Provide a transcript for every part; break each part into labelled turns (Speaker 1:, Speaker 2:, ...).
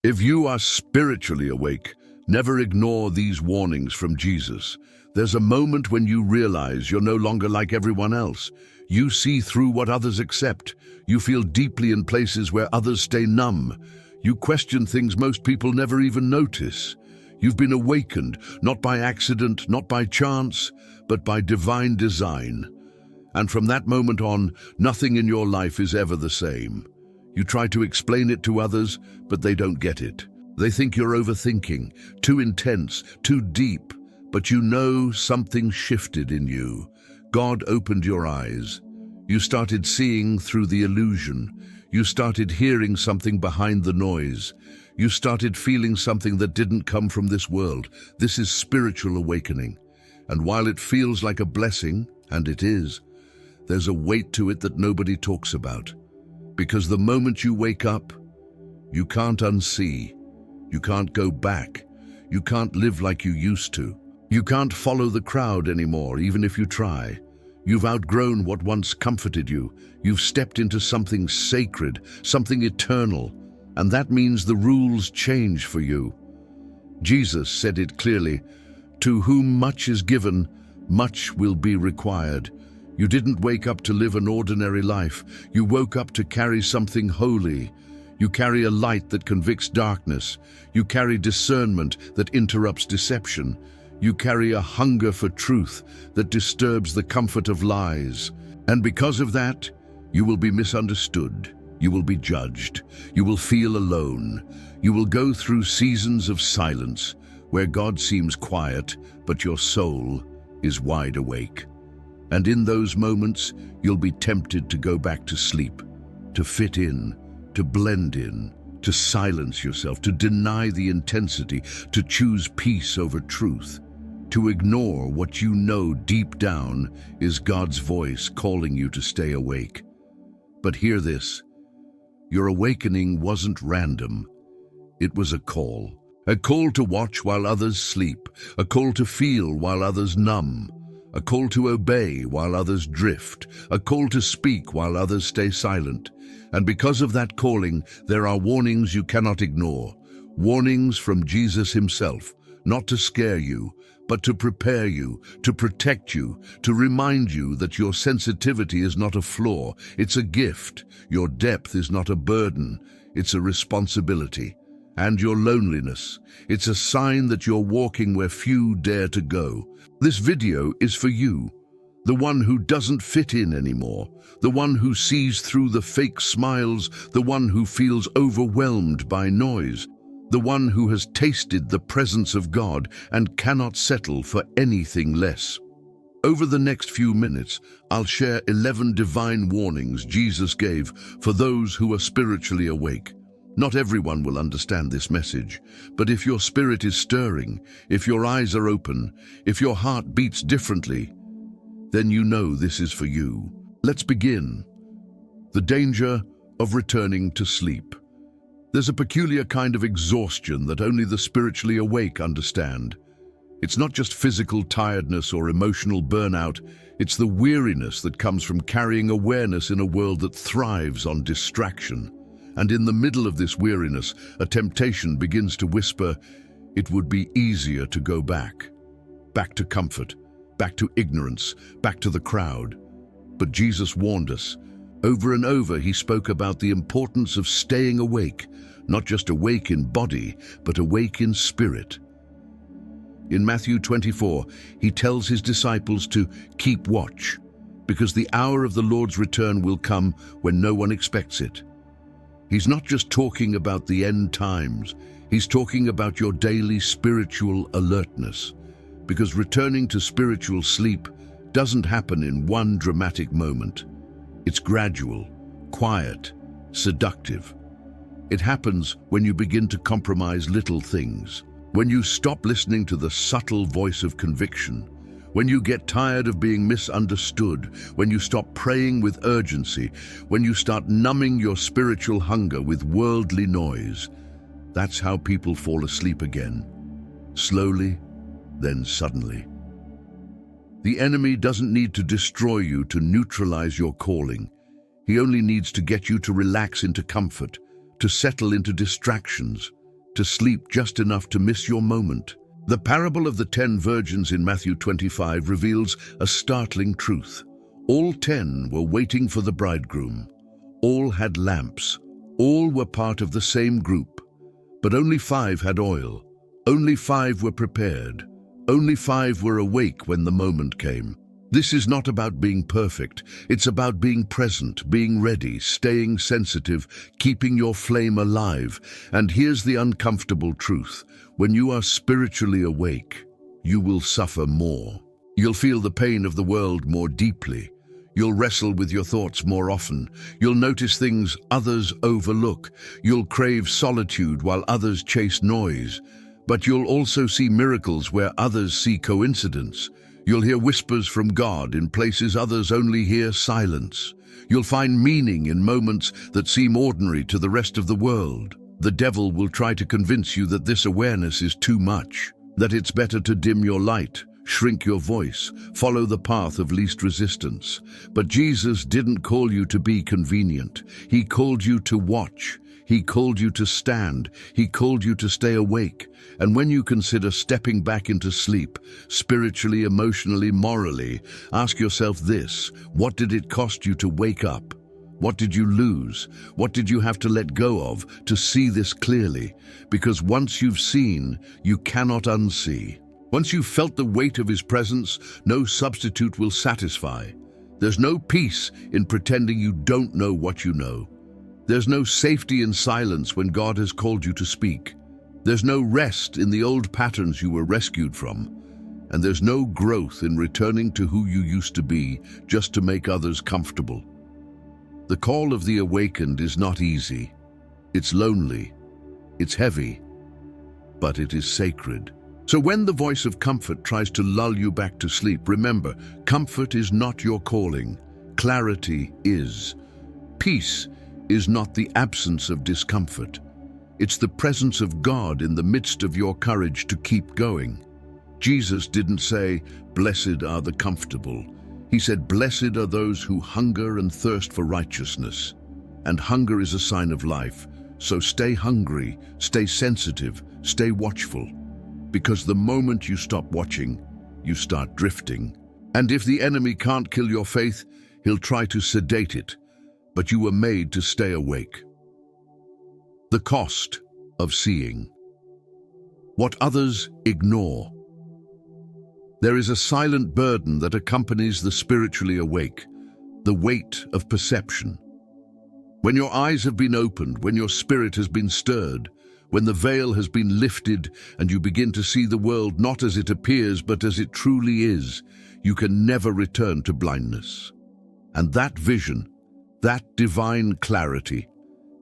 Speaker 1: If you are spiritually awake, never ignore these warnings from Jesus. There's a moment when you realize you're no longer like everyone else. You see through what others accept. You feel deeply in places where others stay numb. You question things most people never even notice. You've been awakened, not by accident, not by chance, but by divine design. And from that moment on, nothing in your life is ever the same. You try to explain it to others, but they don't get it. They think you're overthinking, too intense, too deep. But you know something shifted in you. God opened your eyes. You started seeing through the illusion. You started hearing something behind the noise. You started feeling something that didn't come from this world. This is spiritual awakening. And while it feels like a blessing, and it is, there's a weight to it that nobody talks about. Because the moment you wake up, you can't unsee. You can't go back. You can't live like you used to. You can't follow the crowd anymore, even if you try. You've outgrown what once comforted you. You've stepped into something sacred, something eternal, and that means the rules change for you. Jesus said it clearly, "To whom much is given, much will be required." You didn't wake up to live an ordinary life. You woke up to carry something holy. You carry a light that convicts darkness. You carry discernment that interrupts deception. You carry a hunger for truth that disturbs the comfort of lies. And because of that, you will be misunderstood. You will be judged. You will feel alone. You will go through seasons of silence where God seems quiet, but your soul is wide awake. And in those moments, you'll be tempted to go back to sleep, to fit in, to blend in, to silence yourself, to deny the intensity, to choose peace over truth, to ignore what you know deep down is God's voice calling you to stay awake. But hear this, your awakening wasn't random. It was a call to watch while others sleep, a call to feel while others numb, a call to obey while others drift, a call to speak while others stay silent. And because of that calling, there are warnings you cannot ignore. Warnings from Jesus himself, not to scare you, but to prepare you, to protect you, to remind you that your sensitivity is not a flaw, it's a gift. Your depth is not a burden, it's a responsibility. And your loneliness, it's a sign that you're walking where few dare to go. This video is for you, the one who doesn't fit in anymore, the one who sees through the fake smiles, the one who feels overwhelmed by noise, the one who has tasted the presence of God and cannot settle for anything less. Over the next few minutes, I'll share 11 divine warnings Jesus gave for those who are spiritually awake. Not everyone will understand this message, but if your spirit is stirring, if your eyes are open, if your heart beats differently, then you know this is for you. Let's begin. The danger of returning to sleep. There's a peculiar kind of exhaustion that only the spiritually awake understand. It's not just physical tiredness or emotional burnout, it's the weariness that comes from carrying awareness in a world that thrives on distraction. And in the middle of this weariness, a temptation begins to whisper, it would be easier to go back. Back to comfort, back to ignorance, back to the crowd. But Jesus warned us. Over and over, he spoke about the importance of staying awake, not just awake in body, but awake in spirit. In Matthew 24, he tells his disciples to keep watch, because the hour of the Lord's return will come when no one expects it. He's not just talking about the end times, he's talking about your daily spiritual alertness, because returning to spiritual sleep doesn't happen in one dramatic moment. It's gradual, quiet, seductive. It happens when you begin to compromise little things, when you stop listening to the subtle voice of conviction, when you get tired of being misunderstood, when you stop praying with urgency, when you start numbing your spiritual hunger with worldly noise. That's how people fall asleep again. Slowly, then suddenly. The enemy doesn't need to destroy you to neutralize your calling. He only needs to get you to relax into comfort, to settle into distractions, to sleep just enough to miss your moment. The parable of the 10 virgins in Matthew 25 reveals a startling truth. All 10 were waiting for the bridegroom. All had lamps. All were part of the same group. But only 5 had oil. Only 5 were prepared. Only 5 were awake when the moment came. This is not about being perfect. It's about being present, being ready, staying sensitive, keeping your flame alive. And here's the uncomfortable truth. When you are spiritually awake, you will suffer more. You'll feel the pain of the world more deeply. You'll wrestle with your thoughts more often. You'll notice things others overlook. You'll crave solitude while others chase noise. But you'll also see miracles where others see coincidence. You'll hear whispers from God in places others only hear silence. You'll find meaning in moments that seem ordinary to the rest of the world. The devil will try to convince you that this awareness is too much, that it's better to dim your light, shrink your voice, follow the path of least resistance. But Jesus didn't call you to be convenient. He called you to watch. He called you to stand. He called you to stay awake. And when you consider stepping back into sleep, spiritually, emotionally, morally, ask yourself this: what did it cost you to wake up? What did you lose? What did you have to let go of to see this clearly? Because once you've seen, you cannot unsee. Once you've felt the weight of His presence, no substitute will satisfy. There's no peace in pretending you don't know what you know. There's no safety in silence when God has called you to speak. There's no rest in the old patterns you were rescued from. And there's no growth in returning to who you used to be just to make others comfortable. The call of the awakened is not easy. It's lonely. It's heavy. But it is sacred. So when the voice of comfort tries to lull you back to sleep, remember, comfort is not your calling. Clarity is. Peace is not the absence of discomfort. It's the presence of God in the midst of your courage to keep going. Jesus didn't say, "Blessed are the comfortable." He said, "Blessed are those who hunger and thirst for righteousness." And hunger is a sign of life. So stay hungry, stay sensitive, stay watchful. Because the moment you stop watching, you start drifting. And if the enemy can't kill your faith, he'll try to sedate it. But you were made to stay awake. The cost of seeing. What others ignore. There is a silent burden that accompanies the spiritually awake, the weight of perception. When your eyes have been opened, when your spirit has been stirred, when the veil has been lifted and you begin to see the world not as it appears but as it truly is, you can never return to blindness. And that vision, that divine clarity,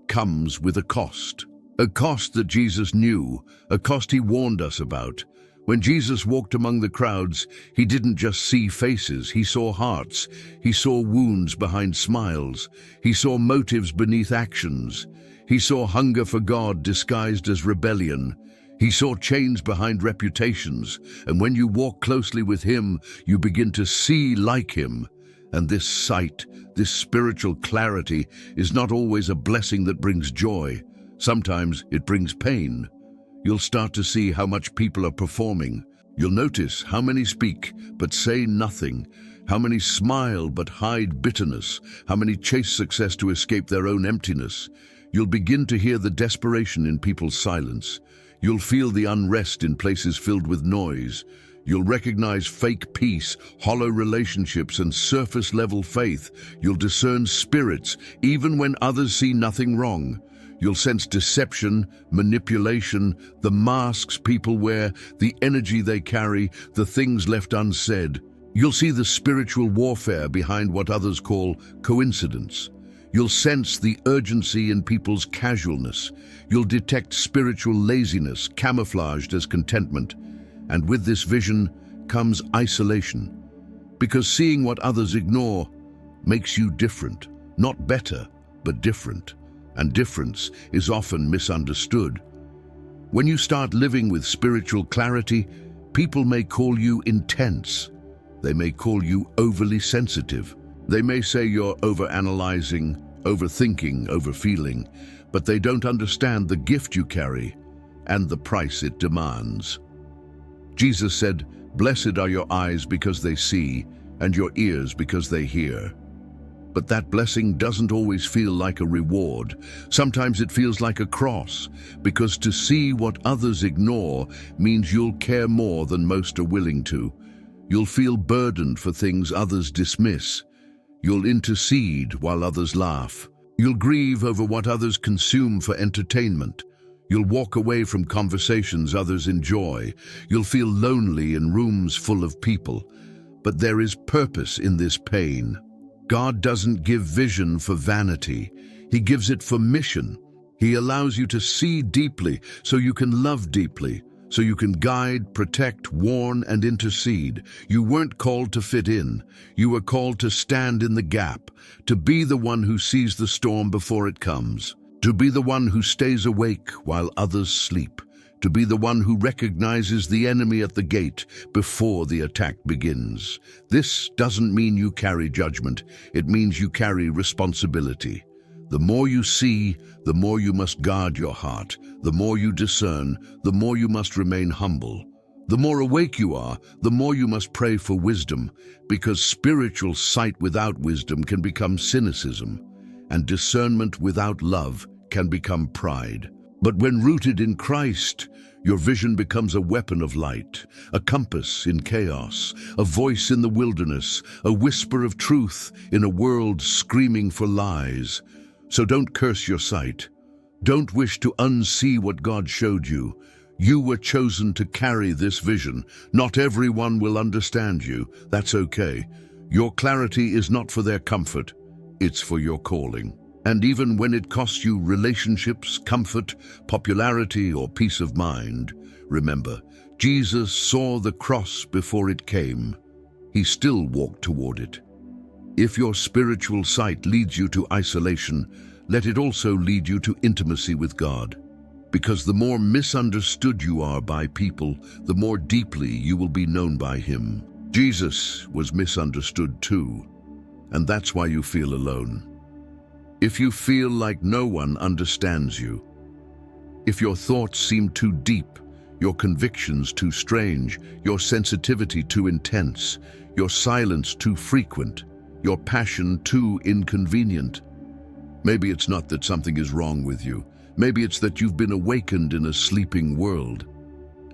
Speaker 1: comes with a cost that Jesus knew, a cost He warned us about. When Jesus walked among the crowds, He didn't just see faces, He saw hearts. He saw wounds behind smiles. He saw motives beneath actions. He saw hunger for God disguised as rebellion. He saw chains behind reputations. And when you walk closely with Him, you begin to see like Him. And this sight, this spiritual clarity, is not always a blessing that brings joy. Sometimes it brings pain. You'll start to see how much people are performing. You'll notice how many speak but say nothing, how many smile but hide bitterness, how many chase success to escape their own emptiness. You'll begin to hear the desperation in people's silence. You'll feel the unrest in places filled with noise. You'll recognize fake peace, hollow relationships, and surface-level faith. You'll discern spirits, even when others see nothing wrong. You'll sense deception, manipulation, the masks people wear, the energy they carry, the things left unsaid. You'll see the spiritual warfare behind what others call coincidence. You'll sense the urgency in people's casualness. You'll detect spiritual laziness camouflaged as contentment. And with this vision comes isolation. Because seeing what others ignore makes you different, not better, but different. And difference is often misunderstood. When you start living with spiritual clarity, people may call you intense. They may call you overly sensitive. They may say you're overanalyzing, overthinking, overfeeling, but they don't understand the gift you carry, and the price it demands. Jesus said, "Blessed are your eyes because they see, and your ears because they hear." But that blessing doesn't always feel like a reward. Sometimes it feels like a cross, because to see what others ignore means you'll care more than most are willing to. You'll feel burdened for things others dismiss. You'll intercede while others laugh. You'll grieve over what others consume for entertainment. You'll walk away from conversations others enjoy. You'll feel lonely in rooms full of people. But there is purpose in this pain. God doesn't give vision for vanity. He gives it for mission. He allows you to see deeply so you can love deeply, so you can guide, protect, warn, and intercede. You weren't called to fit in. You were called to stand in the gap, to be the one who sees the storm before it comes, to be the one who stays awake while others sleep, to be the one who recognizes the enemy at the gate before the attack begins. This doesn't mean you carry judgment. It means you carry responsibility. The more you see, the more you must guard your heart. The more you discern, the more you must remain humble. The more awake you are, the more you must pray for wisdom, because spiritual sight without wisdom can become cynicism, and discernment without love can become pride. But when rooted in Christ, your vision becomes a weapon of light, a compass in chaos, a voice in the wilderness, a whisper of truth in a world screaming for lies. So don't curse your sight. Don't wish to unsee what God showed you. You were chosen to carry this vision. Not everyone will understand you. That's okay. Your clarity is not for their comfort. It's for your calling. And even when it costs you relationships, comfort, popularity, or peace of mind, remember, Jesus saw the cross before it came. He still walked toward it. If your spiritual sight leads you to isolation, let it also lead you to intimacy with God. Because the more misunderstood you are by people, the more deeply you will be known by Him. Jesus was misunderstood too, and that's why you feel alone. If you feel like no one understands you, if your thoughts seem too deep, your convictions too strange, your sensitivity too intense, your silence too frequent, your passion too inconvenient, maybe it's not that something is wrong with you. Maybe it's that you've been awakened in a sleeping world.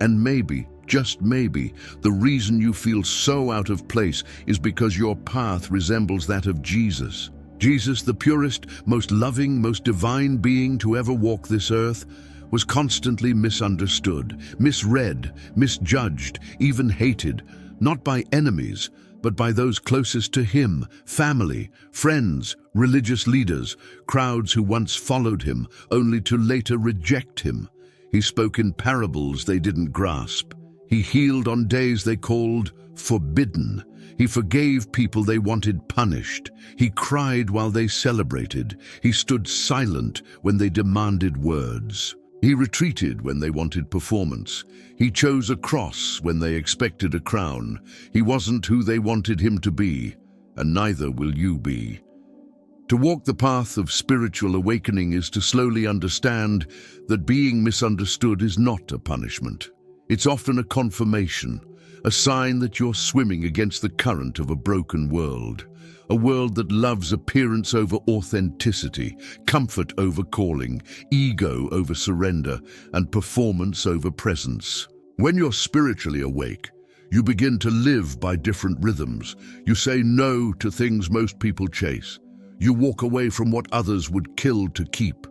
Speaker 1: And maybe, just maybe, the reason you feel so out of place is because your path resembles that of Jesus. Jesus, the purest, most loving, most divine being to ever walk this earth, was constantly misunderstood, misread, misjudged, even hated, not by enemies, but by those closest to Him, family, friends, religious leaders, crowds who once followed Him, only to later reject Him. He spoke in parables they didn't grasp. He healed on days they called forbidden. He forgave people they wanted punished. He cried while they celebrated. He stood silent when they demanded words. He retreated when they wanted performance. He chose a cross when they expected a crown. He wasn't who they wanted Him to be, and neither will you be. To walk the path of spiritual awakening is to slowly understand that being misunderstood is not a punishment. It's often a confirmation, a sign that you're swimming against the current of a broken world, a world that loves appearance over authenticity, comfort over calling, ego over surrender, and performance over presence. When you're spiritually awake, you begin to live by different rhythms. You say no to things most people chase. You walk away from what others would kill to keep.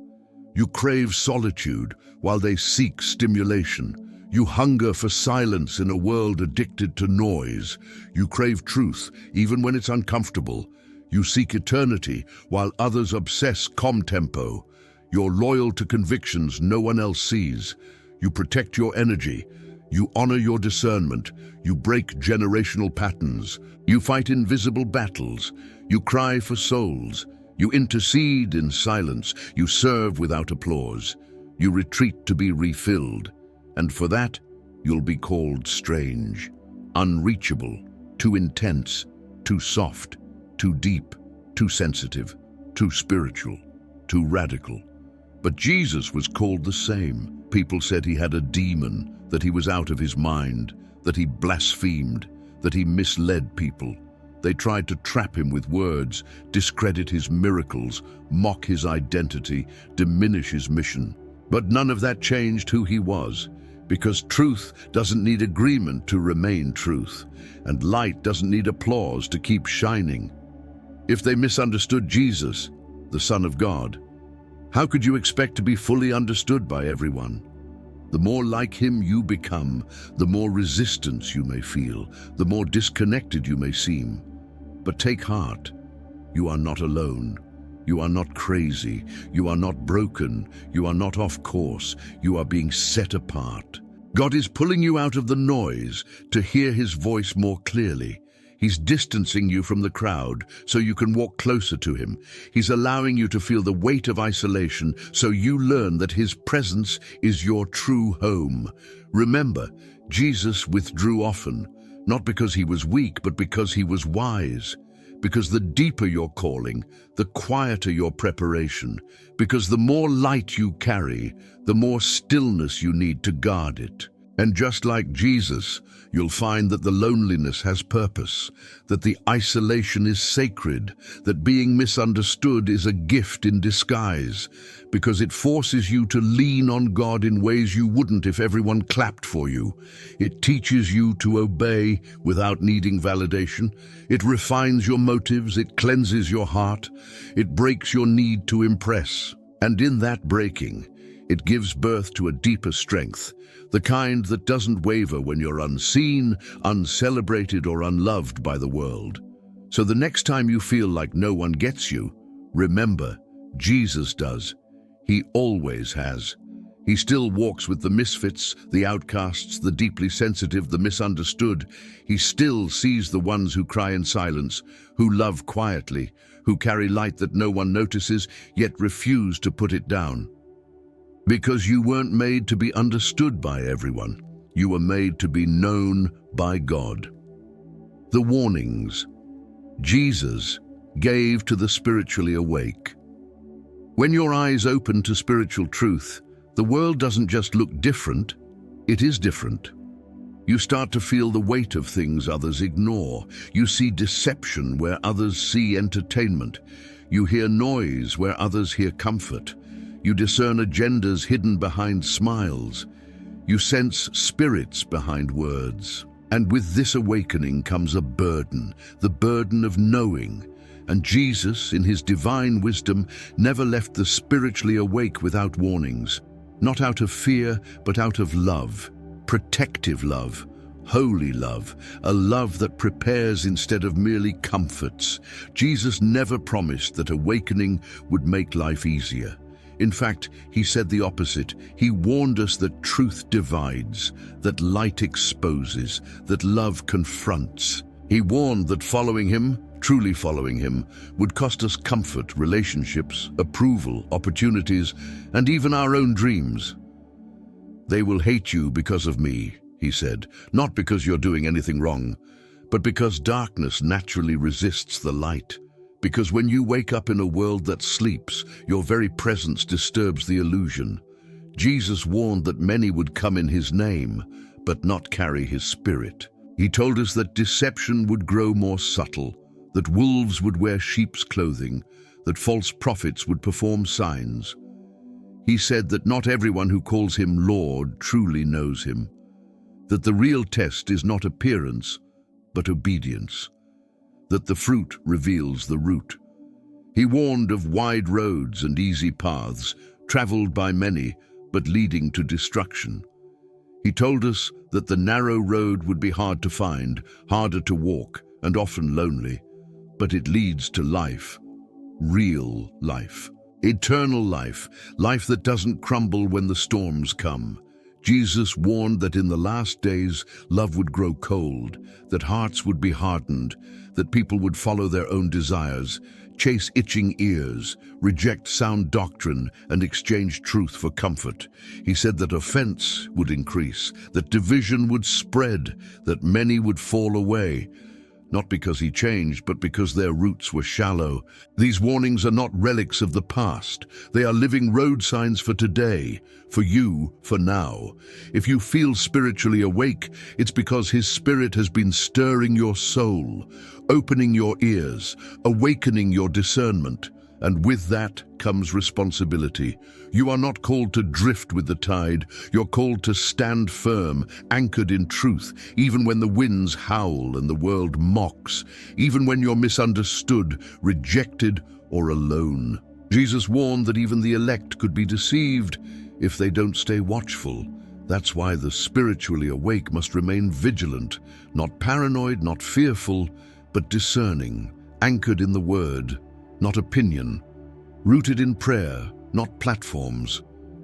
Speaker 1: You crave solitude while they seek stimulation. You hunger for silence in a world addicted to noise. You crave truth, even when it's uncomfortable. You seek eternity, while others obsess tempo. You're loyal to convictions no one else sees. You protect your energy. You honor your discernment. You break generational patterns. You fight invisible battles. You cry for souls. You intercede in silence. You serve without applause. You retreat to be refilled. And for that, you'll be called strange, unreachable, too intense, too soft, too deep, too sensitive, too spiritual, too radical. But Jesus was called the same. People said he had a demon, that he was out of his mind, that he blasphemed, that he misled people. They tried to trap him with words, discredit his miracles, mock his identity, diminish his mission. But none of that changed who he was, because truth doesn't need agreement to remain truth, and light doesn't need applause to keep shining. If they misunderstood Jesus, the Son of God, how could you expect to be fully understood by everyone? The more like him you become, the more resistance you may feel, the more disconnected you may seem. But take heart, you are not alone. You are not crazy, you are not broken, you are not off course, you are being set apart. God is pulling you out of the noise to hear his voice more clearly. He's distancing you from the crowd so you can walk closer to him. He's allowing you to feel the weight of isolation so you learn that his presence is your true home. Remember, Jesus withdrew often, not because he was weak, but because he was wise. Because the deeper your calling, the quieter your preparation. Because the more light you carry, the more stillness you need to guard it. And just like Jesus, you'll find that the loneliness has purpose, that the isolation is sacred, that being misunderstood is a gift in disguise, because it forces you to lean on God in ways you wouldn't if everyone clapped for you. It teaches you to obey without needing validation. It refines your motives, it cleanses your heart, it breaks your need to impress. And in that breaking, it gives birth to a deeper strength, the kind that doesn't waver when you're unseen, uncelebrated, or unloved by the world. So the next time you feel like no one gets you, remember, Jesus does. He always has. He still walks with the misfits, the outcasts, the deeply sensitive, the misunderstood. He still sees the ones who cry in silence, who love quietly, who carry light that no one notices, yet refuse to put it down. Because you weren't made to be understood by everyone. You were made to be known by God. The warnings Jesus gave to the spiritually awake. When your eyes open to spiritual truth, the world doesn't just look different, it is different. You start to feel the weight of things others ignore. You see deception where others see entertainment. You hear noise where others hear comfort. You discern agendas hidden behind smiles. You sense spirits behind words. And with this awakening comes a burden, the burden of knowing. And Jesus, in his divine wisdom, never left the spiritually awake without warnings. Not out of fear, but out of love. Protective love. Holy love, a love that prepares instead of merely comforts. Jesus never promised that awakening would make life easier. In fact, he said the opposite. He warned us that truth divides, that light exposes, that love confronts. He warned that following him, truly following him, would cost us comfort, relationships, approval, opportunities, and even our own dreams. They will hate you because of me, he said, not because you're doing anything wrong, but because darkness naturally resists the light. Because when you wake up in a world that sleeps, your very presence disturbs the illusion. Jesus warned that many would come in his name, but not carry his spirit. He told us that deception would grow more subtle, that wolves would wear sheep's clothing, that false prophets would perform signs. He said that not everyone who calls him Lord truly knows him, that the real test is not appearance, but obedience, that the fruit reveals the root. He warned of wide roads and easy paths, traveled by many, but leading to destruction. He told us that the narrow road would be hard to find, harder to walk, and often lonely, but it leads to life, real life, eternal life, life that doesn't crumble when the storms come. Jesus warned that in the last days, love would grow cold, that hearts would be hardened, that people would follow their own desires, chase itching ears, reject sound doctrine, and exchange truth for comfort. He said that offense would increase, that division would spread, that many would fall away. not because he changed, but because their roots were shallow. These warnings are not relics of the past. They are living road signs for today, for you, for now. If you feel spiritually awake, it's because his spirit has been stirring your soul, opening your ears, awakening your discernment. And with that comes responsibility. You are not called to drift with the tide. You're called to stand firm, anchored in truth, even when the winds howl and the world mocks, even when you're misunderstood, rejected, or alone. Jesus warned that even the elect could be deceived if they don't stay watchful. That's why the spiritually awake must remain vigilant, not paranoid, not fearful, but discerning, anchored in the Word, not opinion, rooted in prayer, not platforms,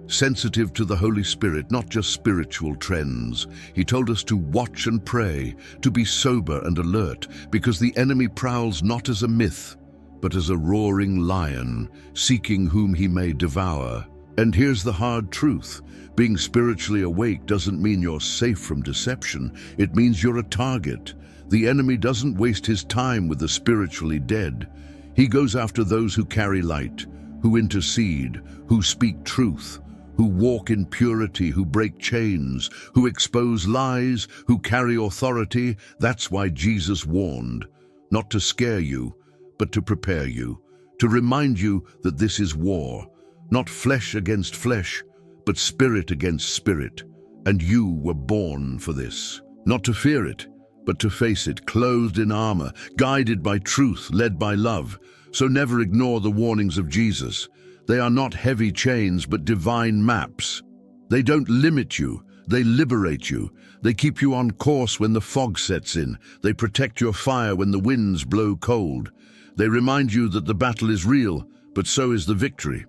Speaker 1: sensitive to the Holy Spirit, not just spiritual trends. He told us to watch and pray, to be sober and alert, because the enemy prowls not as a myth, but as a roaring lion, seeking whom he may devour. And here's the hard truth. Being spiritually awake doesn't mean you're safe from deception. It means you're a target. The enemy doesn't waste his time with the spiritually dead. He goes after those who carry light, who intercede, who speak truth, who walk in purity, who break chains, who expose lies, who carry authority. That's why Jesus warned, not to scare you, but to prepare you, to remind you that this is war, not flesh against flesh, but spirit against spirit. And you were born for this, not to fear it, but to face it, clothed in armor, guided by truth, led by love. So never ignore the warnings of Jesus. They are not heavy chains, but divine maps. They don't limit you, they liberate you. They keep you on course when the fog sets in. They protect your fire when the winds blow cold. They remind you that the battle is real, but so is the victory.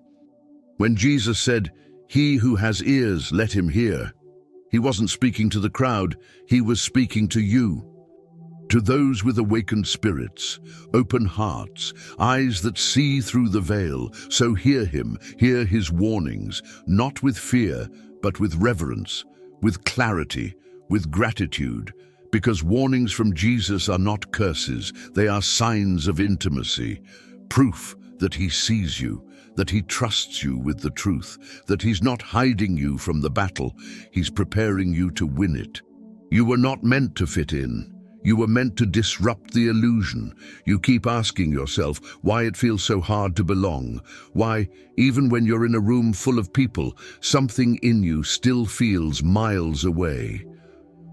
Speaker 1: When Jesus said, "He who has ears, let him hear," he wasn't speaking to the crowd, he was speaking to you. To those with awakened spirits, open hearts, eyes that see through the veil, so hear him, hear his warnings, not with fear, but with reverence, with clarity, with gratitude, because warnings from Jesus are not curses, they are signs of intimacy, proof that he sees you, that he trusts you with the truth, that he's not hiding you from the battle, he's preparing you to win it. You were not meant to fit in. You were meant to disrupt the illusion. You keep asking yourself why it feels so hard to belong, why, even when you're in a room full of people, something in you still feels miles away.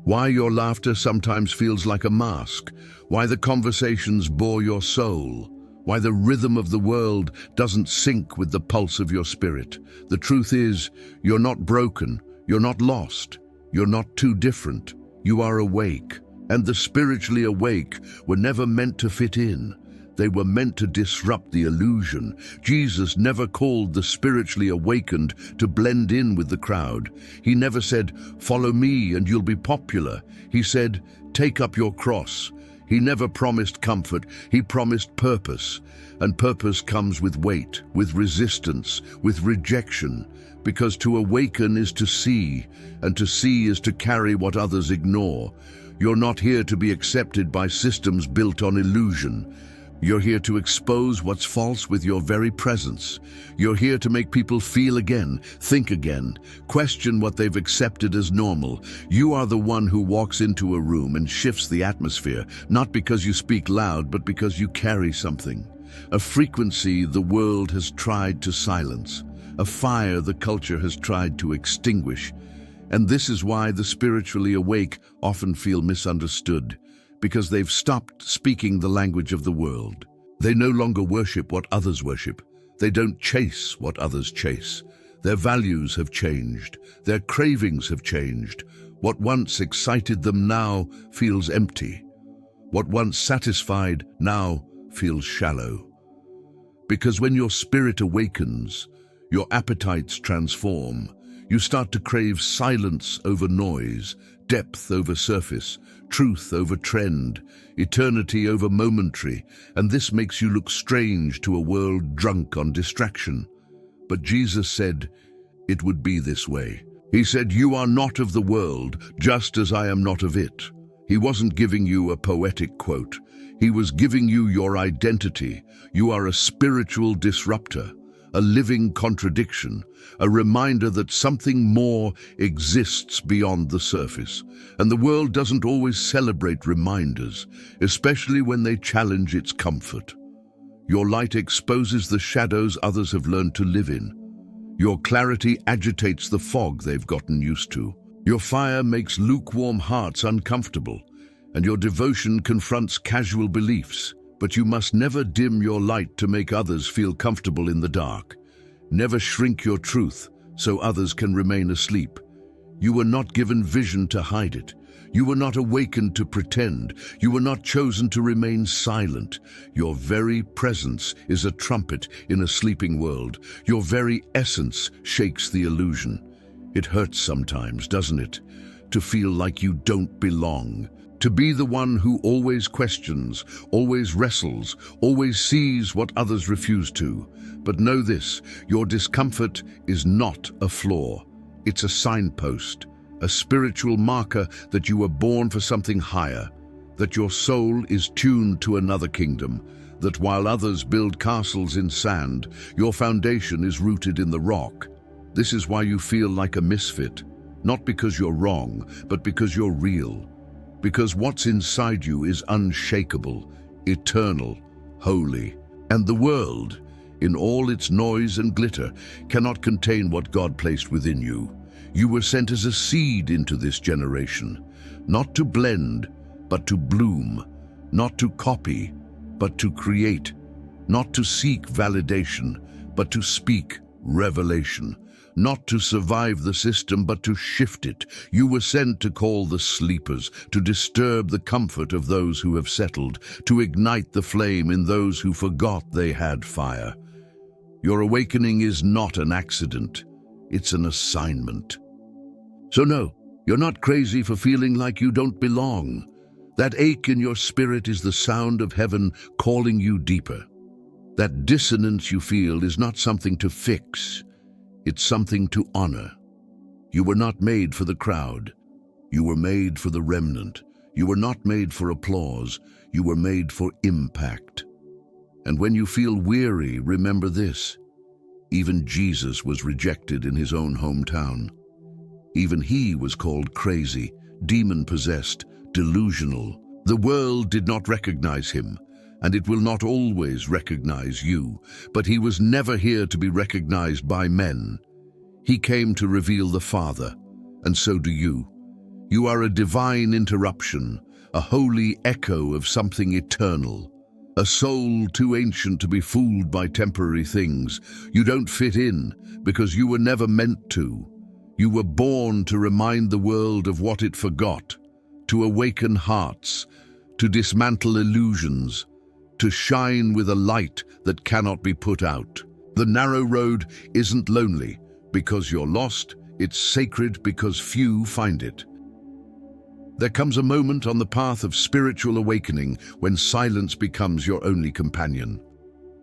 Speaker 1: Why your laughter sometimes feels like a mask, why the conversations bore your soul, why the rhythm of the world doesn't sync with the pulse of your spirit. The truth is, you're not broken, you're not lost, you're not too different, you are awake. And the spiritually awake were never meant to fit in. They were meant to disrupt the illusion. Jesus never called the spiritually awakened to blend in with the crowd. He never said, "Follow me and you'll be popular." He said, "Take up your cross." He never promised comfort, he promised purpose. And purpose comes with weight, with resistance, with rejection. Because to awaken is to see, and to see is to carry what others ignore. You're not here to be accepted by systems built on illusion. You're here to expose what's false with your very presence. You're here to make people feel again, think again, question what they've accepted as normal. You are the one who walks into a room and shifts the atmosphere, not because you speak loud, but because you carry something. A frequency the world has tried to silence, a fire the culture has tried to extinguish. And this is why the spiritually awake often feel misunderstood, because they've stopped speaking the language of the world. They no longer worship what others worship. They don't chase what others chase. Their values have changed. Their cravings have changed. What once excited them now feels empty. What once satisfied now feels shallow. Because when your spirit awakens, your appetites transform. You start to crave silence over noise, depth over surface, truth over trend, eternity over momentary, and this makes you look strange to a world drunk on distraction. But Jesus said it would be this way. He said, "You are not of the world, just as I am not of it." He wasn't giving you a poetic quote. He was giving you your identity. You are a spiritual disruptor, a living contradiction, a reminder that something more exists beyond the surface. And the world doesn't always celebrate reminders, especially when they challenge its comfort. Your light exposes the shadows others have learned to live in. Your clarity agitates the fog they've gotten used to. Your fire makes lukewarm hearts uncomfortable, and your devotion confronts casual beliefs. But you must never dim your light to make others feel comfortable in the dark. Never shrink your truth so others can remain asleep. You were not given vision to hide it. You were not awakened to pretend. You were not chosen to remain silent. Your very presence is a trumpet in a sleeping world. Your very essence shakes the illusion. It hurts sometimes, doesn't it? To feel like you don't belong. To be the one who always questions, always wrestles, always sees what others refuse to. But know this, your discomfort is not a flaw. It's a signpost, a spiritual marker that you were born for something higher, that your soul is tuned to another kingdom, that while others build castles in sand, your foundation is rooted in the rock. This is why you feel like a misfit, not because you're wrong, but because you're real. Because what's inside you is unshakable, eternal, holy. And the world, in all its noise and glitter, cannot contain what God placed within you. You were sent as a seed into this generation, not to blend, but to bloom, not to copy, but to create, not to seek validation, but to speak revelation. Not to survive the system, but to shift it. You were sent to call the sleepers, to disturb the comfort of those who have settled, to ignite the flame in those who forgot they had fire. Your awakening is not an accident. It's an assignment. So no, you're not crazy for feeling like you don't belong. That ache in your spirit is the sound of heaven calling you deeper. That dissonance you feel is not something to fix. It's something to honor. You were not made for the crowd. You were made for the remnant. You were not made for applause. You were made for impact. And when you feel weary, remember this. Even Jesus was rejected in his own hometown. Even he was called crazy, demon-possessed, delusional. The world did not recognize him, and it will not always recognize you, but he was never here to be recognized by men. He came to reveal the Father, and so do you. You are a divine interruption, a holy echo of something eternal, a soul too ancient to be fooled by temporary things. You don't fit in because you were never meant to. You were born to remind the world of what it forgot, to awaken hearts, to dismantle illusions, to shine with a light that cannot be put out. The narrow road isn't lonely because you're lost, it's sacred because few find it. There comes a moment on the path of spiritual awakening when silence becomes your only companion.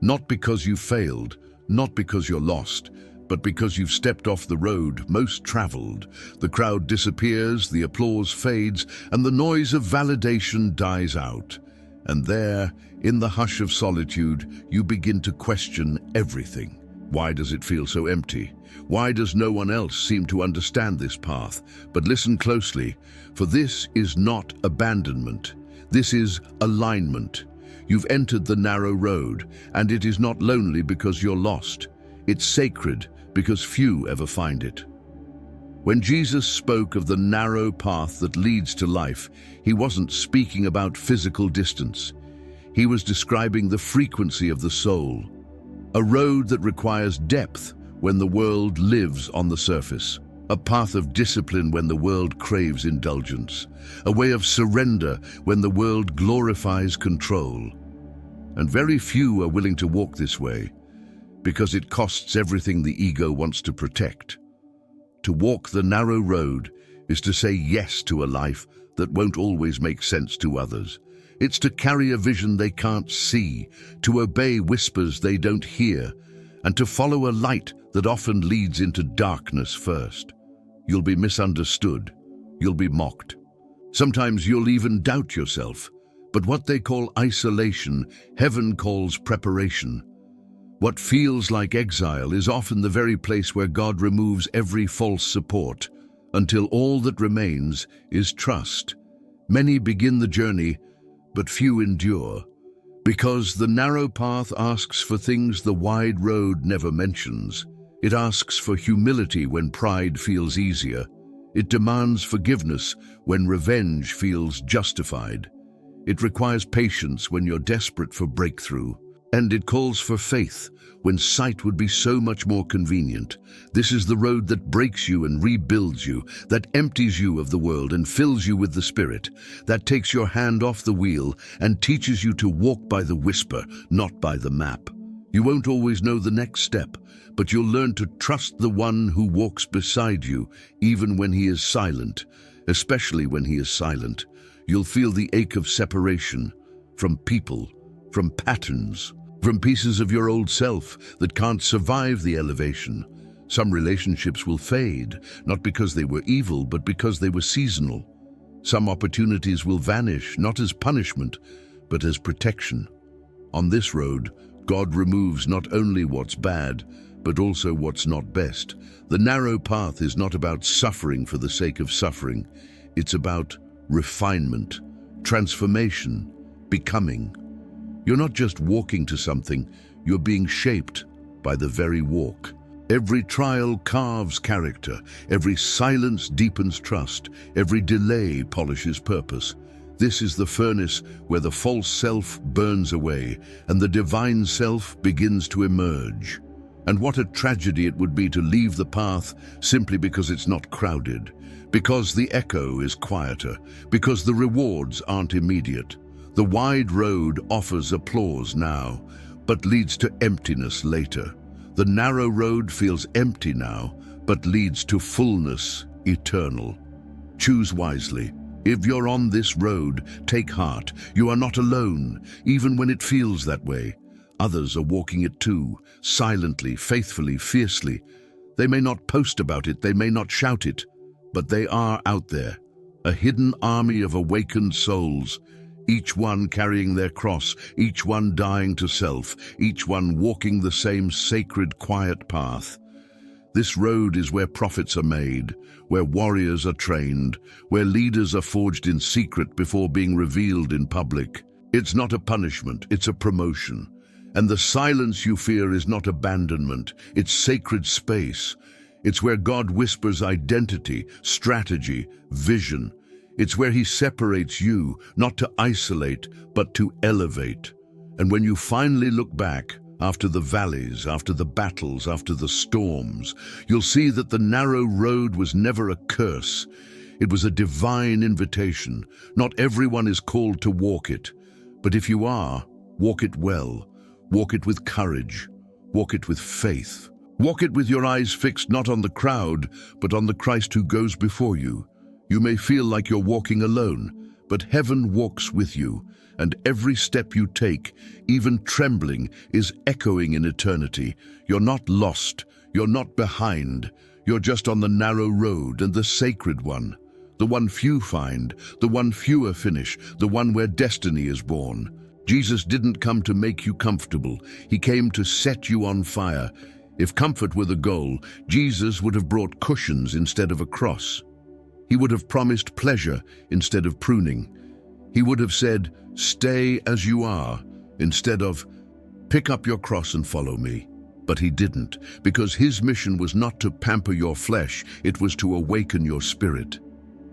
Speaker 1: Not because you failed, not because you're lost, but because you've stepped off the road most traveled. The crowd disappears, the applause fades, and the noise of validation dies out. And there, in the hush of solitude, you begin to question everything. Why does it feel so empty? Why does no one else seem to understand this path? But listen closely, for this is not abandonment. This is alignment. You've entered the narrow road, and it is not lonely because you're lost. It's sacred because few ever find it. When Jesus spoke of the narrow path that leads to life, he wasn't speaking about physical distance. He was describing the frequency of the soul, a road that requires depth when the world lives on the surface, a path of discipline when the world craves indulgence, a way of surrender when the world glorifies control. And very few are willing to walk this way because it costs everything the ego wants to protect. To walk the narrow road is to say yes to a life that won't always make sense to others. It's to carry a vision they can't see, to obey whispers they don't hear, and to follow a light that often leads into darkness first. You'll be misunderstood. You'll be mocked. Sometimes you'll even doubt yourself. But what they call isolation, heaven calls preparation. What feels like exile is often the very place where God removes every false support, until all that remains is trust. Many begin the journey, but few endure, because the narrow path asks for things the wide road never mentions. It asks for humility when pride feels easier. It demands forgiveness when revenge feels justified. It requires patience when you're desperate for breakthrough. And it calls for faith when sight would be so much more convenient. This is the road that breaks you and rebuilds you, that empties you of the world and fills you with the Spirit, that takes your hand off the wheel and teaches you to walk by the whisper, not by the map. You won't always know the next step, but you'll learn to trust the one who walks beside you, even when he is silent, especially when he is silent. You'll feel the ache of separation from people, from patterns, from pieces of your old self that can't survive the elevation. Some relationships will fade, not because they were evil, but because they were seasonal. Some opportunities will vanish, not as punishment, but as protection. On this road, God removes not only what's bad, but also what's not best. The narrow path is not about suffering for the sake of suffering. It's about refinement, transformation, becoming. You're not just walking to something, you're being shaped by the very walk. Every trial carves character, every silence deepens trust, every delay polishes purpose. This is the furnace where the false self burns away and the divine self begins to emerge. And what a tragedy it would be to leave the path simply because it's not crowded, because the echo is quieter, because the rewards aren't immediate. The wide road offers applause now, but leads to emptiness later. The narrow road feels empty now, but leads to fullness eternal. Choose wisely. If you're on this road, take heart. You are not alone, even when it feels that way. Others are walking it too, silently, faithfully, fiercely. They may not post about it, they may not shout it, but they are out there, a hidden army of awakened souls, each one carrying their cross, each one dying to self, each one walking the same sacred, quiet path. This road is where prophets are made, where warriors are trained, where leaders are forged in secret before being revealed in public. It's not a punishment, it's a promotion. And the silence you fear is not abandonment, it's sacred space. It's where God whispers identity, strategy, vision. It's where he separates you, not to isolate, but to elevate. And when you finally look back, after the valleys, after the battles, after the storms, you'll see that the narrow road was never a curse. It was a divine invitation. Not everyone is called to walk it, but if you are, walk it well. Walk it with courage. Walk it with faith. Walk it with your eyes fixed not on the crowd, but on the Christ who goes before you. You may feel like you're walking alone, but heaven walks with you, and every step you take, even trembling, is echoing in eternity. You're not lost. You're not behind. You're just on the narrow road and the sacred one. The one few find, the one fewer finish, the one where destiny is born. Jesus didn't come to make you comfortable. He came to set you on fire. If comfort were the goal, Jesus would have brought cushions instead of a cross. He would have promised pleasure instead of pruning. He would have said, "Stay as you are," instead of, "Pick up your cross and follow me." But he didn't, because his mission was not to pamper your flesh, it was to awaken your spirit.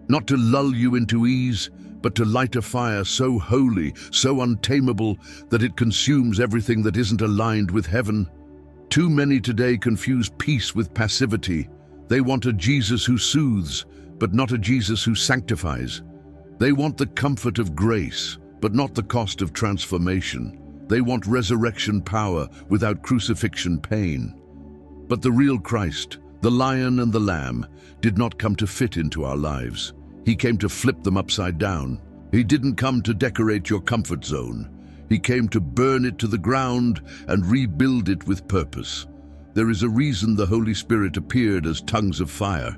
Speaker 1: Not to lull you into ease, but to light a fire so holy, so untamable, that it consumes everything that isn't aligned with heaven. Too many today confuse peace with passivity. They want a Jesus who soothes, but not a Jesus who sanctifies. They want the comfort of grace, but not the cost of transformation. They want resurrection power without crucifixion pain. But the real Christ, the Lion and the Lamb, did not come to fit into our lives. He came to flip them upside down. He didn't come to decorate your comfort zone. He came to burn it to the ground and rebuild it with purpose. There is a reason the Holy Spirit appeared as tongues of fire,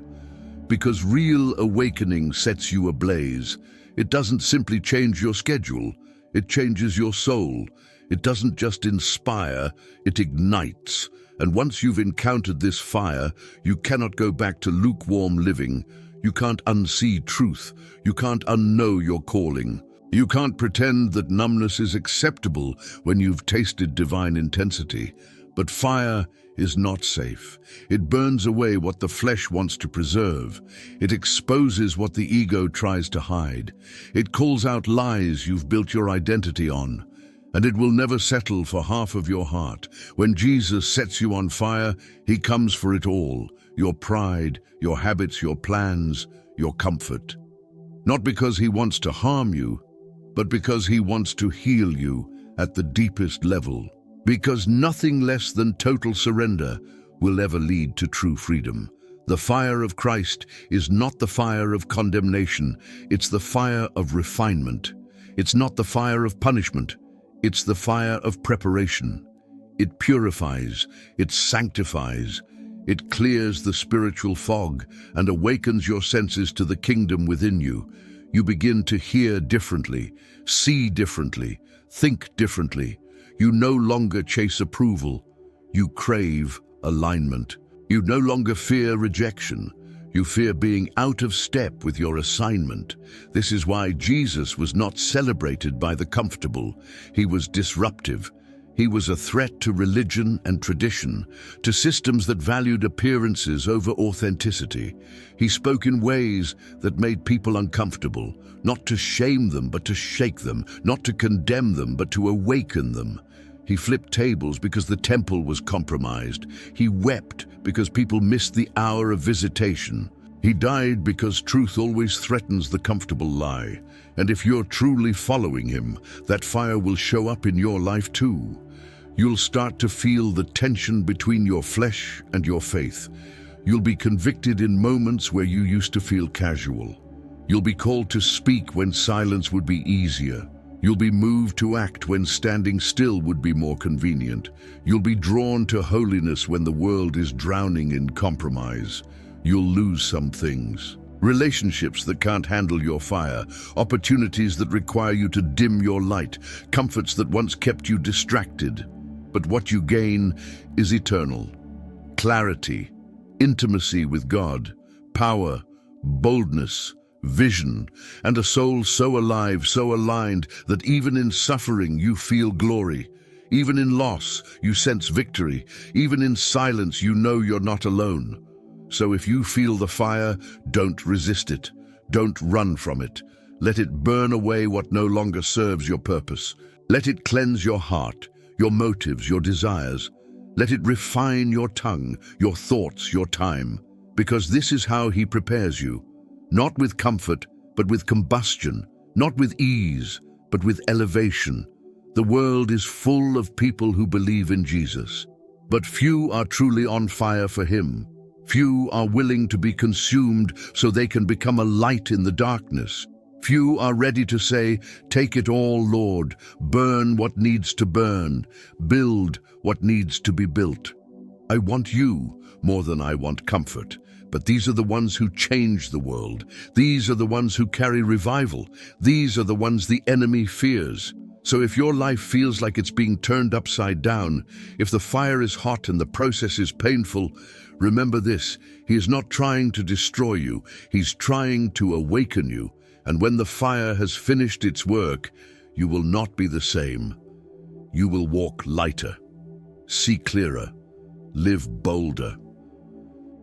Speaker 1: Because real awakening sets you ablaze. It doesn't simply change your schedule, it changes your soul. It doesn't just inspire, it ignites. And once you've encountered this fire, you cannot go back to lukewarm living. You can't unsee truth. You can't unknow your calling. You can't pretend that numbness is acceptable when you've tasted divine intensity. But fire is not safe. It burns away what the flesh wants to preserve. It exposes what the ego tries to hide. It calls out lies you've built your identity on. And it will never settle for half of your heart. When Jesus sets you on fire, he comes for it all. Your pride, your habits, your plans, your comfort. Not because he wants to harm you, but because he wants to heal you at the deepest level. Because nothing less than total surrender will ever lead to true freedom. The fire of Christ is not the fire of condemnation. It's the fire of refinement. It's not the fire of punishment. It's the fire of preparation. It purifies, it sanctifies, it clears the spiritual fog and awakens your senses to the kingdom within you. You begin to hear differently, see differently, think differently. You no longer chase approval. You crave alignment. You no longer fear rejection. You fear being out of step with your assignment. This is why Jesus was not celebrated by the comfortable. He was disruptive. He was a threat to religion and tradition, to systems that valued appearances over authenticity. He spoke in ways that made people uncomfortable, not to shame them, but to shake them, not to condemn them, but to awaken them. He flipped tables because the temple was compromised. He wept because people missed the hour of visitation. He died because truth always threatens the comfortable lie. And if you're truly following him, that fire will show up in your life too. You'll start to feel the tension between your flesh and your faith. You'll be convicted in moments where you used to feel casual. You'll be called to speak when silence would be easier. You'll be moved to act when standing still would be more convenient. You'll be drawn to holiness when the world is drowning in compromise. You'll lose some things. Relationships that can't handle your fire, opportunities that require you to dim your light, comforts that once kept you distracted. But what you gain is eternal. Clarity, intimacy with God, power, boldness, vision, and a soul so alive, so aligned, that even in suffering you feel glory. Even in loss, you sense victory. Even in silence, you know you're not alone. So if you feel the fire, don't resist it. Don't run from it. Let it burn away what no longer serves your purpose. Let it cleanse your heart, your motives, your desires. Let it refine your tongue, your thoughts, your time. Because this is how he prepares you. Not with comfort, but with combustion. Not with ease, but with elevation. The world is full of people who believe in Jesus. But few are truly on fire for him. Few are willing to be consumed so they can become a light in the darkness. Few are ready to say, "Take it all, Lord. Burn what needs to burn. Build what needs to be built." I want you more than I want comfort. But these are the ones who change the world. These are the ones who carry revival. These are the ones the enemy fears. So if your life feels like it's being turned upside down, if the fire is hot and the process is painful, remember this: he is not trying to destroy you. He's trying to awaken you. And when the fire has finished its work, you will not be the same. You will walk lighter, see clearer, live bolder,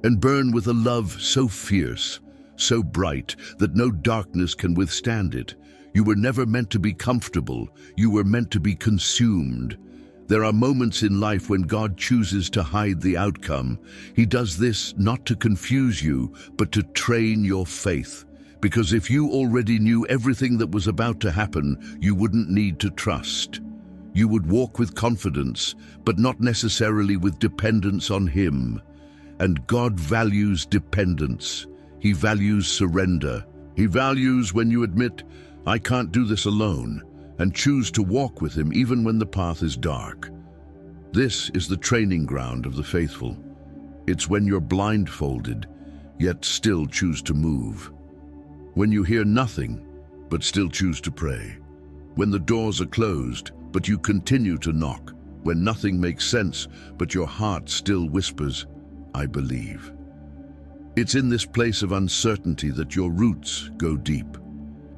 Speaker 1: and burn with a love so fierce, so bright, that no darkness can withstand it. You were never meant to be comfortable. You were meant to be consumed. There are moments in life when God chooses to hide the outcome. He does this not to confuse you, but to train your faith. Because if you already knew everything that was about to happen, you wouldn't need to trust. You would walk with confidence, but not necessarily with dependence on him. And God values dependence. He values surrender. He values when you admit, "I can't do this alone," and choose to walk with him even when the path is dark. This is the training ground of the faithful. It's when you're blindfolded, yet still choose to move. When you hear nothing, but still choose to pray. When the doors are closed, but you continue to knock. When nothing makes sense, but your heart still whispers, I believe. It's in this place of uncertainty that your roots go deep.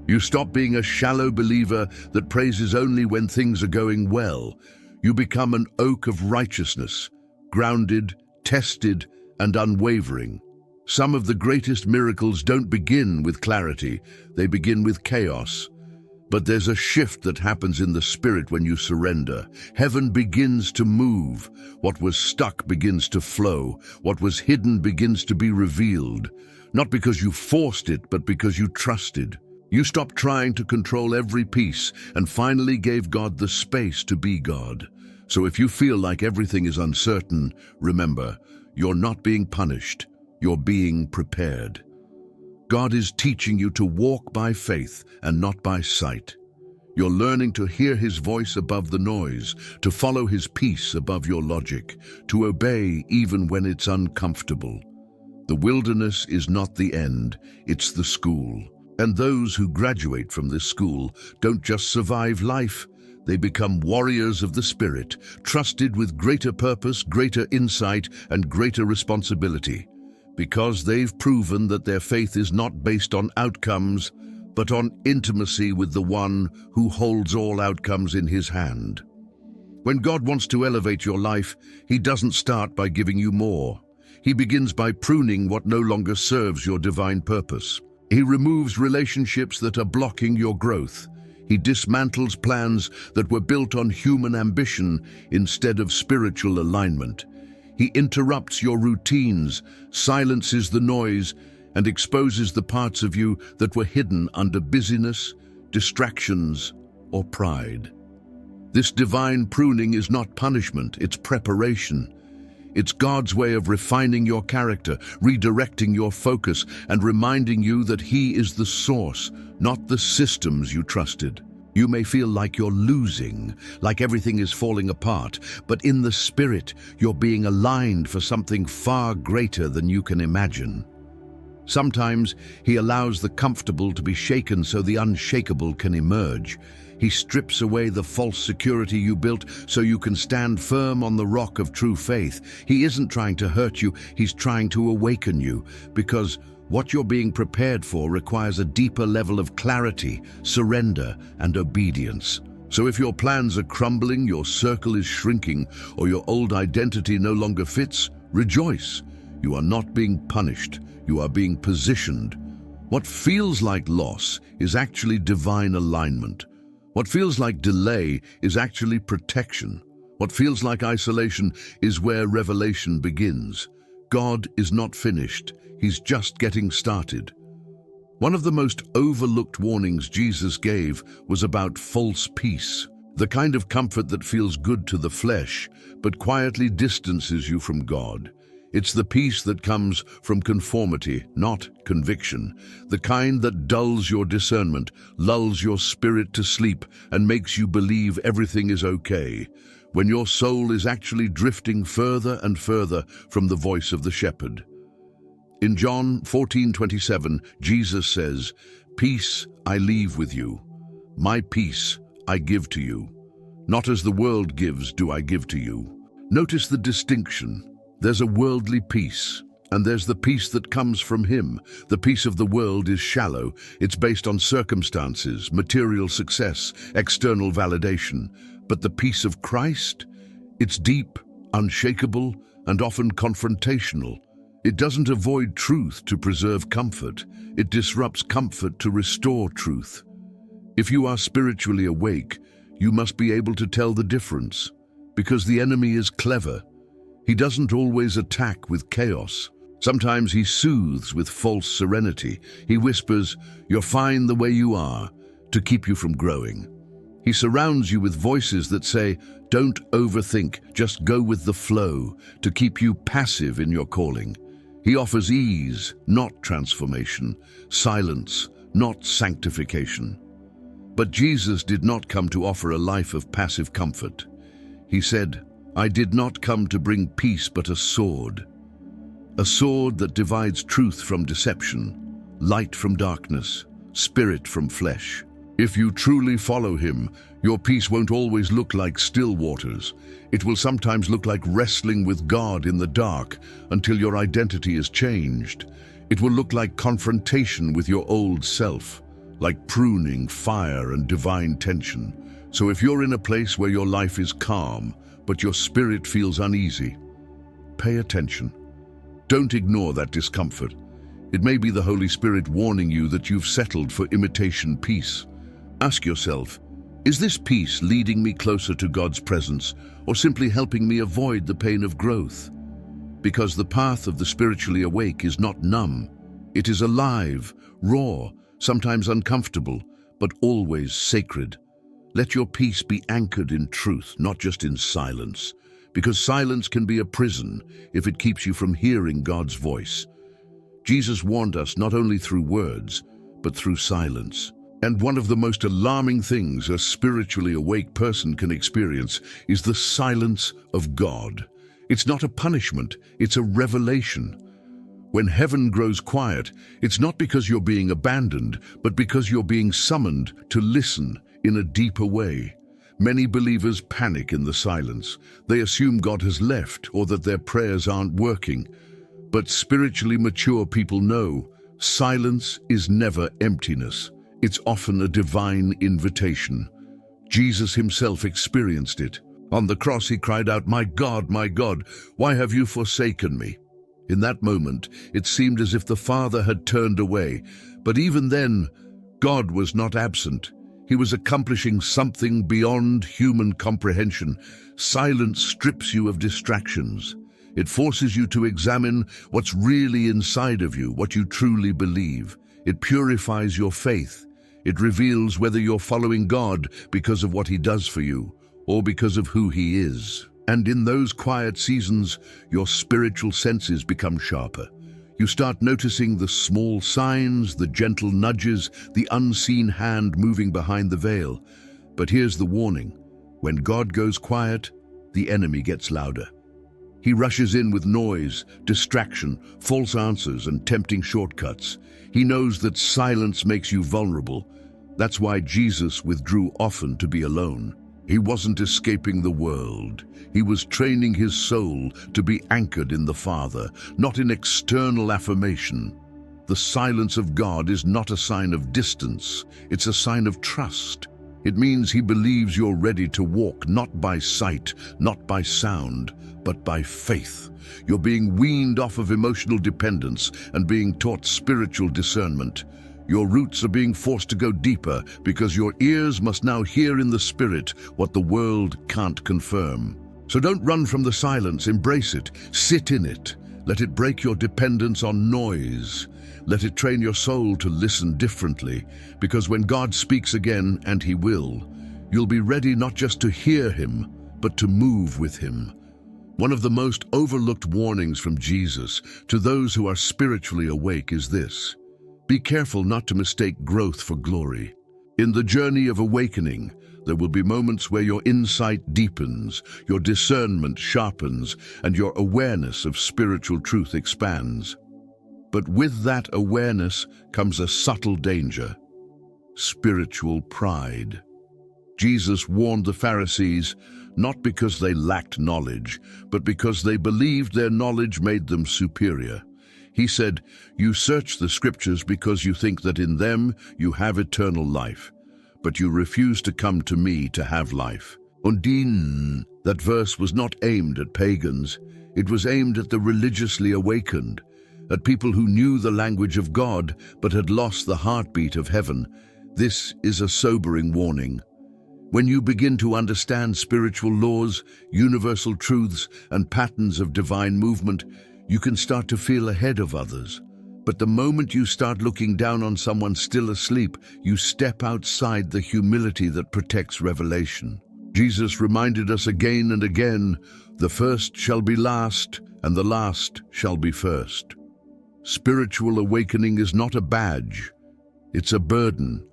Speaker 1: You stop being a shallow believer that praises only when things are going well. You become an oak of righteousness, grounded, tested, and unwavering. Some of the greatest miracles don't begin with clarity, they begin with chaos. But there's a shift that happens in the spirit when you surrender. Heaven begins to move. What was stuck begins to flow. What was hidden begins to be revealed. Not because you forced it, but because you trusted. You stopped trying to control every piece and finally gave God the space to be God. So if you feel like everything is uncertain, remember, you're not being punished. You're being prepared. God is teaching you to walk by faith and not by sight. You're learning to hear His voice above the noise, to follow His peace above your logic, to obey even when it's uncomfortable. The wilderness is not the end, it's the school. And those who graduate from this school don't just survive life, they become warriors of the Spirit, trusted with greater purpose, greater insight, and greater responsibility. Because they've proven that their faith is not based on outcomes, but on intimacy with the one who holds all outcomes in His hand. When God wants to elevate your life, He doesn't start by giving you more. He begins by pruning what no longer serves your divine purpose. He removes relationships that are blocking your growth. He dismantles plans that were built on human ambition instead of spiritual alignment. He interrupts your routines, silences the noise, and exposes the parts of you that were hidden under busyness, distractions, or pride. This divine pruning is not punishment, it's preparation. It's God's way of refining your character, redirecting your focus, and reminding you that He is the source, not the systems you trusted. You may feel like you're losing, like everything is falling apart, but in the Spirit, you're being aligned for something far greater than you can imagine. Sometimes He allows the comfortable to be shaken so the unshakable can emerge. He strips away the false security you built so you can stand firm on the rock of true faith. He isn't trying to hurt you, He's trying to awaken you, because what you're being prepared for requires a deeper level of clarity, surrender, and obedience. So if your plans are crumbling, your circle is shrinking, or your old identity no longer fits, rejoice. You are not being punished, you are being positioned. What feels like loss is actually divine alignment. What feels like delay is actually protection. What feels like isolation is where revelation begins. God is not finished. He's just getting started. One of the most overlooked warnings Jesus gave was about false peace, the kind of comfort that feels good to the flesh, but quietly distances you from God. It's the peace that comes from conformity, not conviction, the kind that dulls your discernment, lulls your spirit to sleep, and makes you believe everything is okay, when your soul is actually drifting further and further from the voice of the shepherd. In John 14:27, Jesus says, "Peace I leave with you. My peace I give to you. Not as the world gives do I give to you." Notice the distinction. There's a worldly peace, and there's the peace that comes from Him. The peace of the world is shallow. It's based on circumstances, material success, external validation. But the peace of Christ, it's deep, unshakable, and often confrontational. It doesn't avoid truth to preserve comfort. It disrupts comfort to restore truth. If you are spiritually awake, you must be able to tell the difference, because the enemy is clever. He doesn't always attack with chaos. Sometimes he soothes with false serenity. He whispers, "You're fine the way you are," to keep you from growing. He surrounds you with voices that say, "Don't overthink, just go with the flow," to keep you passive in your calling. He offers ease, not transformation, silence, not sanctification. But Jesus did not come to offer a life of passive comfort. He said, "I did not come to bring peace but a sword." a sword that divides truth from deception, light from darkness, spirit from flesh. If you truly follow him, your peace won't always look like still waters. It will sometimes look like wrestling with God in the dark until your identity is changed. It will look like confrontation with your old self, like pruning, fire, and divine tension. So if you're in a place where your life is calm, but your spirit feels uneasy, pay attention. Don't ignore that discomfort. It may be the Holy Spirit warning you that you've settled for imitation peace. Ask yourself, is this peace leading me closer to God's presence or simply helping me avoid the pain of growth? Because the path of the spiritually awake is not numb. It is alive, raw, sometimes uncomfortable, but always sacred. Let your peace be anchored in truth, not just in silence, because silence can be a prison if it keeps you from hearing God's voice. Jesus warned us not only through words, but through silence. And one of the most alarming things a spiritually awake person can experience is the silence of God. It's not a punishment, it's a revelation. When heaven grows quiet, it's not because you're being abandoned, but because you're being summoned to listen in a deeper way. Many believers panic in the silence. They assume God has left or that their prayers aren't working. But spiritually mature people know silence is never emptiness. It's often a divine invitation. Jesus himself experienced it. On the cross he cried out, my God, why have you forsaken me?" In that moment, it seemed as if the Father had turned away. But even then, God was not absent. He was accomplishing something beyond human comprehension. Silence strips you of distractions. It forces you to examine what's really inside of you, what you truly believe. It purifies your faith. It reveals whether you're following God because of what he does for you or because of who he is. And in those quiet seasons, your spiritual senses become sharper. You start noticing the small signs, the gentle nudges, the unseen hand moving behind the veil. But here's the warning. When God goes quiet, the enemy gets louder. He rushes in with noise, distraction, false answers, and tempting shortcuts. He knows that silence makes you vulnerable. That's why Jesus withdrew often to be alone. He wasn't escaping the world. He was training his soul to be anchored in the Father, not in external affirmation. The silence of God is not a sign of distance, it's a sign of trust. It means he believes you're ready to walk, not by sight, not by sound, but by faith. You're being weaned off of emotional dependence and being taught spiritual discernment. Your roots are being forced to go deeper because your ears must now hear in the Spirit what the world can't confirm. So don't run from the silence, embrace it, sit in it. Let it break your dependence on noise. Let it train your soul to listen differently, because when God speaks again, and he will, you'll be ready not just to hear him, but to move with him. One of the most overlooked warnings from Jesus to those who are spiritually awake is this: be careful not to mistake growth for glory. In the journey of awakening, there will be moments where your insight deepens, your discernment sharpens, and your awareness of spiritual truth expands. But with that awareness comes a subtle danger: spiritual pride. Jesus warned the Pharisees not because they lacked knowledge, but because they believed their knowledge made them superior. He said, "You search the scriptures because you think that in them you have eternal life, but you refuse to come to me to have life." Undine, that verse was not aimed at pagans. It was aimed at the religiously awakened, at people who knew the language of God but had lost the heartbeat of heaven. This is a sobering warning. When you begin to understand spiritual laws, universal truths, and patterns of divine movement, you can start to feel ahead of others. But the moment you start looking down on someone still asleep, you step outside the humility that protects revelation. Jesus reminded us again and again, "The first shall be last, and the last shall be first." Spiritual awakening is not a badge, it's a burden.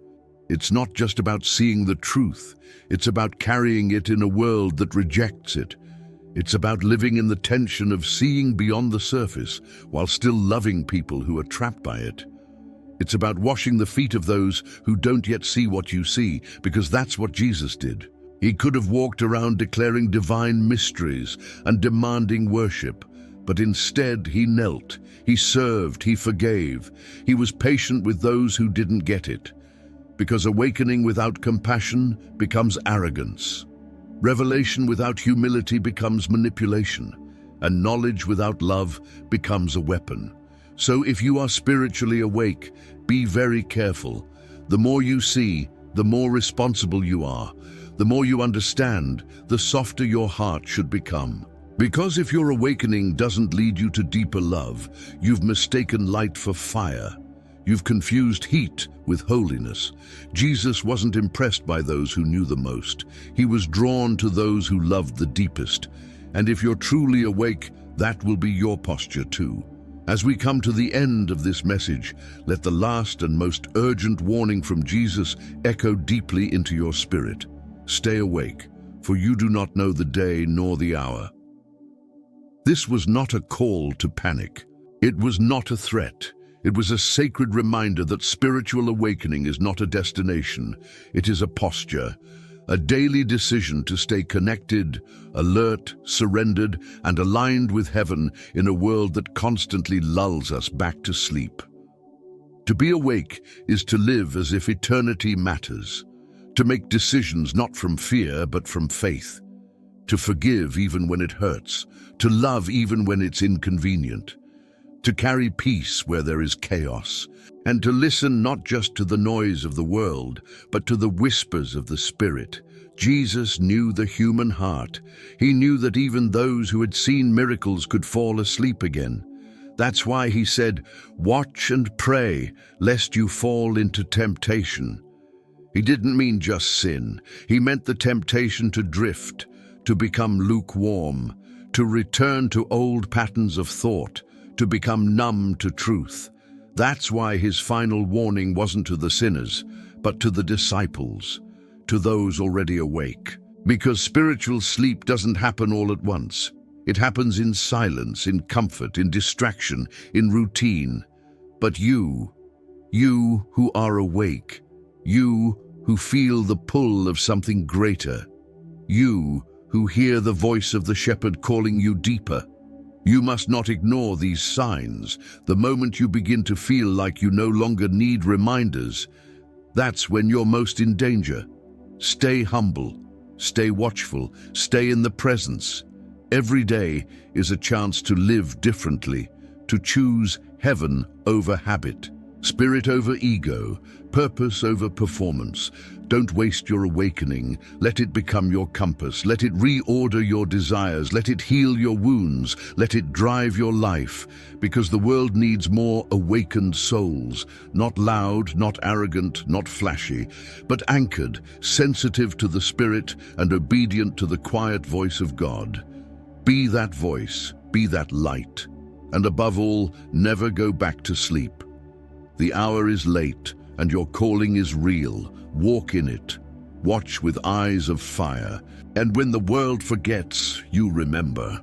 Speaker 1: It's not just about seeing the truth, it's about carrying it in a world that rejects it. It's about living in the tension of seeing beyond the surface while still loving people who are trapped by it. It's about washing the feet of those who don't yet see what you see, because that's what Jesus did. He could have walked around declaring divine mysteries and demanding worship, but instead he knelt, he served, he forgave. He was patient with those who didn't get it, because awakening without compassion becomes arrogance. Revelation without humility becomes manipulation, and knowledge without love becomes a weapon. So if you are spiritually awake, be very careful. The more you see, the more responsible you are. The more you understand, the softer your heart should become. Because if your awakening doesn't lead you to deeper love, you've mistaken light for fire. You've confused heat with holiness. Jesus wasn't impressed by those who knew the most. He was drawn to those who loved the deepest. And if you're truly awake, that will be your posture too. As we come to the end of this message, let the last and most urgent warning from Jesus echo deeply into your spirit. Stay awake, for you do not know the day nor the hour. This was not a call to panic. It was not a threat. It was a sacred reminder that spiritual awakening is not a destination. It is a posture, a daily decision to stay connected, alert, surrendered, and aligned with heaven in a world that constantly lulls us back to sleep. To be awake is to live as if eternity matters, to make decisions not from fear but from faith, to forgive even when it hurts, to love even when it's inconvenient, to carry peace where there is chaos, and to listen not just to the noise of the world, but to the whispers of the Spirit. Jesus knew the human heart. He knew that even those who had seen miracles could fall asleep again. That's why he said, "Watch and pray, lest you fall into temptation." He didn't mean just sin. He meant the temptation to drift, to become lukewarm, to return to old patterns of thought, to become numb to truth. That's why his final warning wasn't to the sinners, but to the disciples, to those already awake. Because spiritual sleep doesn't happen all at once. It happens in silence, in comfort, in distraction, in routine. But you who are awake, you who feel the pull of something greater, you who hear the voice of the shepherd calling you deeper, you must not ignore these signs. The moment you begin to feel like you no longer need reminders, that's when you're most in danger. Stay humble, stay watchful, stay in the presence. Every day is a chance to live differently, to choose heaven over habit, spirit over ego, purpose over performance. Don't waste your awakening. Let it become your compass. Let it reorder your desires. Let it heal your wounds. Let it drive your life. Because the world needs more awakened souls. Not loud, not arrogant, not flashy, but anchored, sensitive to the Spirit and obedient to the quiet voice of God. Be that voice. Be that light. And above all, never go back to sleep. The hour is late, and your calling is real. Walk in it. Watch with eyes of fire. And when the world forgets, you remember.